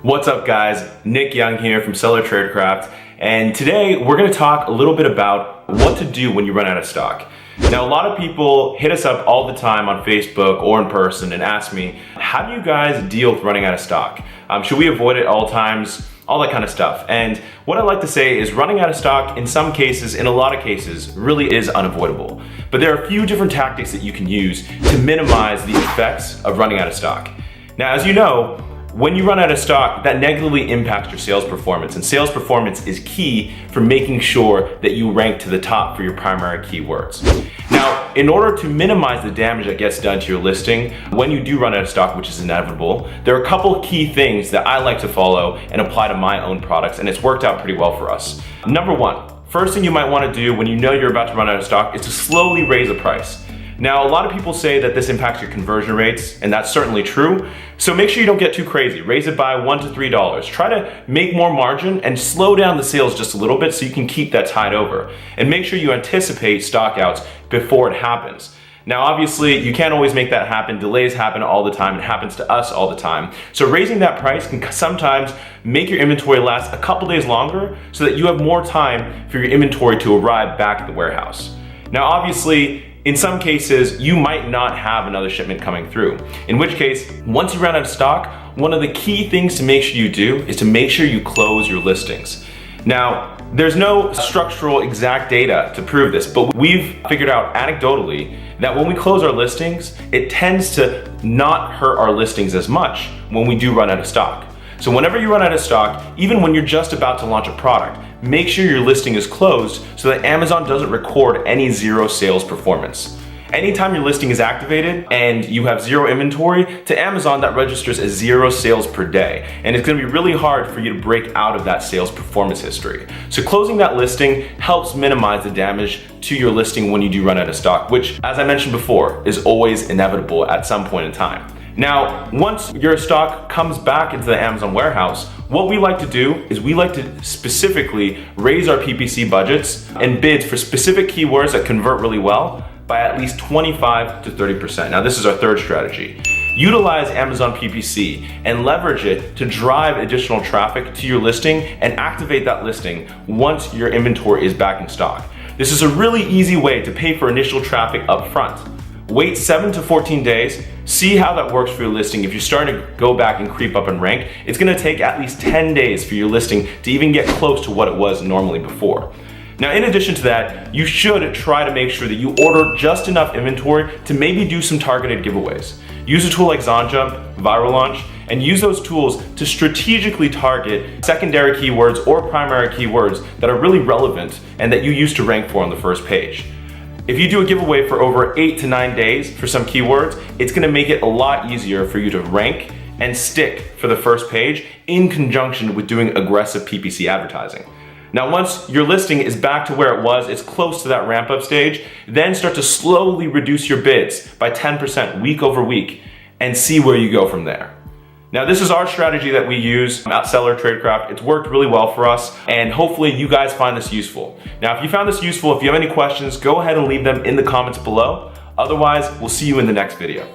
What's up guys, Nick Young here from Seller Tradecraft, and today we're going to talk a little bit about what to do when you run out of stock. Now a lot of people hit us up all the time on Facebook or in person and ask me, how do you guys deal with running out of stock? Should we avoid it at all times? All that kind of stuff. And what I like to say is running out of stock in some cases, in a lot of cases, really is unavoidable. But there are a few different tactics that you can use to minimize the effects of running out of stock. Now, as you know, when you run out of stock, that negatively impacts your sales performance, and sales performance is key for making sure that you rank to the top for your primary keywords. Now, in order to minimize the damage that gets done to your listing when you do run out of stock, which is inevitable, there are a couple key things that I like to follow and apply to my own products, and it's worked out pretty well for us. Number one, first thing you might want to do when you know you're about to run out of stock is to slowly raise the price. Now, a lot of people say that this impacts your conversion rates, and that's certainly true. So make sure you don't get too crazy. Raise it by $1 to $3. Try to make more margin and slow down the sales just a little bit so you can keep that tide over. And make sure you anticipate stockouts before it happens. Now, obviously, you can't always make that happen. Delays happen all the time. It happens to us all the time. So raising that price can sometimes make your inventory last a couple days longer so that you have more time for your inventory to arrive back at the warehouse. Now, obviously, in some cases, you might not have another shipment coming through. In which case, once you run out of stock, one of the key things to make sure you do is to make sure you close your listings. Now, there's no structural exact data to prove this, but we've figured out anecdotally that when we close our listings, it tends to not hurt our listings as much when we do run out of stock. So whenever you run out of stock, even when you're just about to launch a product, make sure your listing is closed so that Amazon doesn't record any zero sales performance. Anytime your listing is activated and you have zero inventory, to Amazon that registers as 0 sales per day. And it's gonna be really hard for you to break out of that sales performance history. So closing that listing helps minimize the damage to your listing when you do run out of stock, which, as I mentioned before, is always inevitable at some point in time. Now, once your stock comes back into the Amazon warehouse, what we like to do is we like to specifically raise our PPC budgets and bids for specific keywords that convert really well by at least 25 to 30%. Now, this is our third strategy. Utilize Amazon PPC and leverage it to drive additional traffic to your listing and activate that listing once your inventory is back in stock. This is a really easy way to pay for initial traffic up front. Wait 7 to 14 days, see how that works for your listing. If you're starting to go back and creep up in rank, it's gonna take at least 10 days for your listing to even get close to what it was normally before. Now, in addition to that, you should try to make sure that you order just enough inventory to maybe do some targeted giveaways. Use a tool like Zonjump, Viral Launch, and use those tools to strategically target secondary keywords or primary keywords that are really relevant and that you used to rank for on the first page. If you do a giveaway for over 8 to 9 days for some keywords, it's gonna make it a lot easier for you to rank and stick for the first page in conjunction with doing aggressive PPC advertising. Now, once your listing is back to where it was, it's close to that ramp up stage, then start to slowly reduce your bids by 10% week over week and see where you go from there. Now, this is our strategy that we use at Seller Tradecraft. It's worked really well for us, and hopefully you guys find this useful. Now, if you found this useful, if you have any questions, go ahead and leave them in the comments below. Otherwise, we'll see you in the next video.